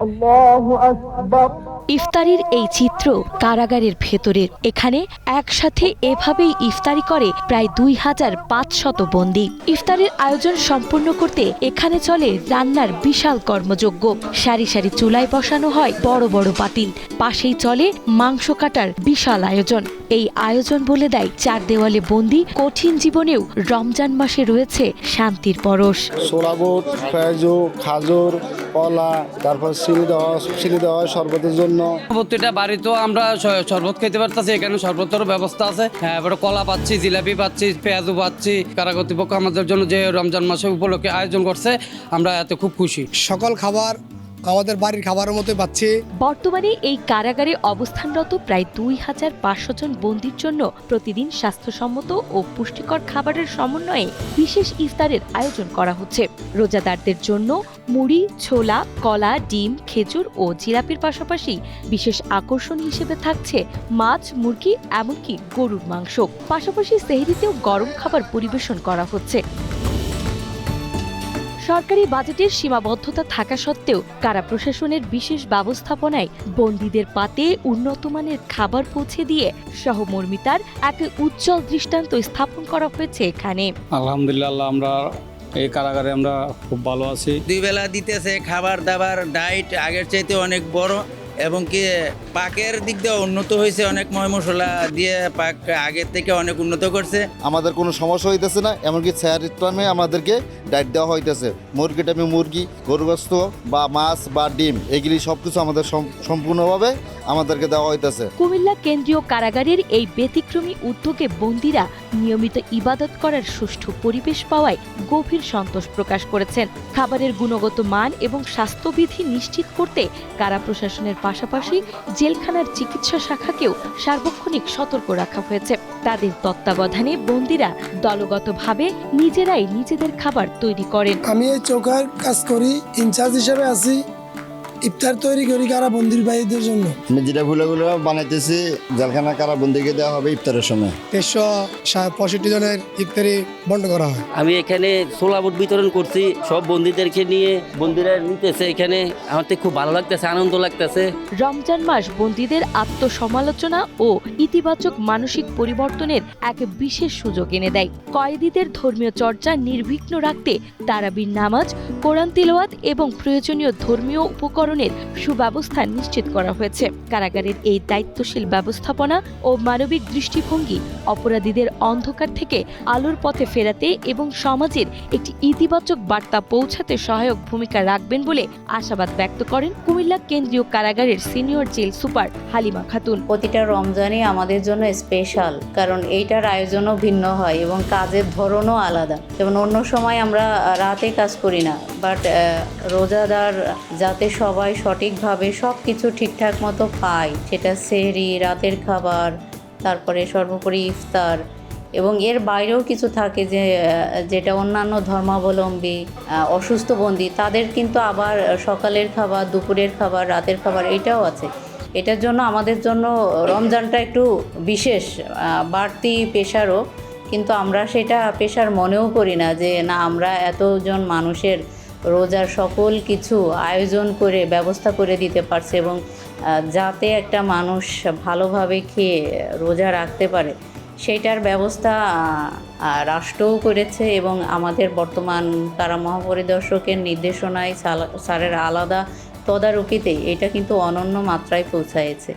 আল্লাহু আকবার। ইফতারির এই চিত্র কারাগারের ভেতরের। এখানে একসাথে এভাবেই ইফতারি করে প্রায় 2500 বন্দী। ইফতারের আয়োজন সম্পূর্ণ করতে এখানে চলে রান্নার বিশাল কর্মযজ্ঞ। সারি সারি চুলায় বসানো হয় বড় বড় পাতিল, পাশেই চলে মাংস কাটার বিশাল আয়োজন। এই আয়োজন বলে দেয় চার দেওয়ালে বন্দী কঠিন জীবনেও রমজান মাসে রয়েছে শান্তির পরশ। ছোলা বুট, পেঁয়াজু, খাজুর, কলা, তারপর চিনি দেওয়া হয় শরবতের জন্য। প্রত্যেকটা বাড়িতেও আমরা শরবত খেতে পারতেছি, এখানে শরবতেরও ব্যবস্থা আছে। হ্যাঁ, এবারে কলা পাচ্ছি, জিলাপি পাচ্ছি, পেঁয়াজু পাচ্ছি। কারা কর্তৃপক্ষ আমাদের জন্য যে রমজান মাসে উপলক্ষে আয়োজন করছে, আমরা এতে খুব খুশি। সকল খাবার আমাদের বাড়ির খাবারের মতো পাচ্ছি। বর্তমানে এই কারাগারে অবস্থানরত প্রায় 2500 জন বন্দীর জন্য প্রতিদিন স্বাস্থ্যসম্মত ও পুষ্টিকর খাবারের সমন্বয়ে বিশেষ ইফতারের আয়োজন করা হচ্ছে। রোজাদারদের জন্য মুড়ি, ছোলা, কলা, ডিম, খেজুর ও জিলাপির পাশাপাশি বিশেষ আকর্ষণ হিসেবে থাকছে মাছ, মুরগি, এমনকি গরুর মাংস। পাশাপাশি সেহরিতেও গরম খাবার পরিবেশন করা হচ্ছে। সরকারি বাজেটের সীমাবদ্ধতা থাকা সত্ত্বেও কারা প্রশাসনের বিশেষ ব্যবস্থাপনায় বন্দীদের পাতে উন্নতমানের খাবার পৌঁছে দিয়ে সহমর্মিতার এক উজ্জ্বল দৃষ্টান্ত স্থাপন করা হয়েছে এখানে। আলহামদুলিল্লাহ, আমরা এই কারাগারে আমরা খুব ভালো আছি। 2 বেলা দিতেছে খাবার দাবার, ডাইট আগের চাইতে অনেক বড়, এবং কি পাকের দিক দিয়ে উন্নত হয়েছে, অনেক ময় মশলা দিয়ে পাক আগের থেকে অনেক উন্নত করছে। আমাদের কোনো সমস্যা হইতেছে না, এমনকি স্যারের টাইমে আমাদেরকে ডাইট দেওয়া হইতেছে। মুরগি টাইমে মুরগি, গরু গোশত বা মাছ বা ডিম, এগুলি সবকিছু আমাদের সম্পূর্ণভাবে আমাদেরকে দেওয়া হইতেছে। কুমিল্লা কেন্দ্রীয় কারাগারের এই ব্যতিক্রমী উদ্যোগে বন্দীরা নিয়মিত ইবাদত করার সুষ্ঠু পরিবেশ পাওয়ায় গভীর সন্তোষ প্রকাশ করেছেন। খাবারের গুণগত মান এবং স্বাস্থ্যবিধি নিশ্চিত করতে কারা প্রশাসনের পাশাপাশি জেলখানার চিকিৎসা শাখাকেও সার্বক্ষণিক সতর্ক রাখা হয়েছে। তাদের তত্ত্বাবধানে বন্দীরা দলগতভাবে নিজেরাই নিজেদের খাবার তৈরি করেন। আমি এই চৌকার কাজ করি, ইনচার্জ হিসেবে আছি। ইফতার তৈরি করি কারা বন্দির ভাইদের জন্য। আমি যেটা ভুলেগুলো বানাইতেছি, জেলখানা কারা বন্দীকে দেওয়া হবে ইফতারের সময়। 365 জনের ইফতারি বন্ধ করা হয়। আমি এখানে ছোলা বুট বিতরণ করছি, সব বন্দীদেরকে নিয়ে বন্দীরা নিতেছে। এখানে আমার খুব ভালো লাগতেছে, আনন্দ লাগতেছে। রমজান মাস বন্দীদের আত্মসমালোচনা ও ইতিবাচক মানসিক পরিবর্তনের এক বিশেষ সুযোগ এনে দেয়। কয়েদিদের ধর্মীয় চর্চা নির্বিঘ্ন রাখতে তারাবির নামাজ, কোরআন তিলাওয়াত এবং প্রয়োজনীয় ধর্মীয় উপকরণের সুব্যবস্থা নিশ্চিত করা হয়েছে। কারাগারের এই দায়িত্বশীল ব্যবস্থাপনা ও মানবিক দৃষ্টিভঙ্গি অপরাধীদের অন্ধকার থেকে আলোর পথে ফেরাতে এবং সমাজের একটি ইতিবাচক বার্তা পৌঁছাতে সহায়ক ভূমিকা রাখবেন বলে আশাবাদ ব্যক্ত করেন কুমিল্লা কেন্দ্রীয় কারাগারের senior jail super Halima Khatun. প্রতিটা রমজানই আমাদের জন্য স্পেশাল, কারণ এইটার আয়োজনও ভিন্ন হয় এবং কাজের ধরনও আলাদা। যেমন অন্য সময় আমরা রাতে কাজ করি না, বাট রোজাদার যাতে সবাই সঠিকভাবে সব কিছু ঠিকঠাক মতো পায়, সেটা সেহরি, রাতের খাবার, তারপরে সর্বোপরি ইফতার, এবং এর বাইরেও কিছু থাকে যেটা অন্যান্য ধর্মাবলম্বী অসুস্থ বন্দী তাদের কিন্তু আবার সকালের খাবার, দুপুরের খাবার, রাতের খাবার এটাও আছে। এটার জন্য আমাদের জন্য রমজানটা একটু বিশেষ, বাড়তি পেশারও, কিন্তু আমরা সেটা পেশার মনেও করি না যে না, আমরা এতজন মানুষের রোজার সকল কিছু আয়োজন করে ব্যবস্থা করে দিতে পারছে, এবং যাতে একটা মানুষ ভালোভাবে খেয়ে রোজা রাখতে পারে সেইটার ব্যবস্থা রাষ্ট্রও করেছে, এবং আমাদের বর্তমান কারা মহাপরিদর্শকের নির্দেশনায় স্যারের আলাদা তদারকিতেই এটা কিন্তু অনন্য মাত্রায় পৌঁছায়েছে।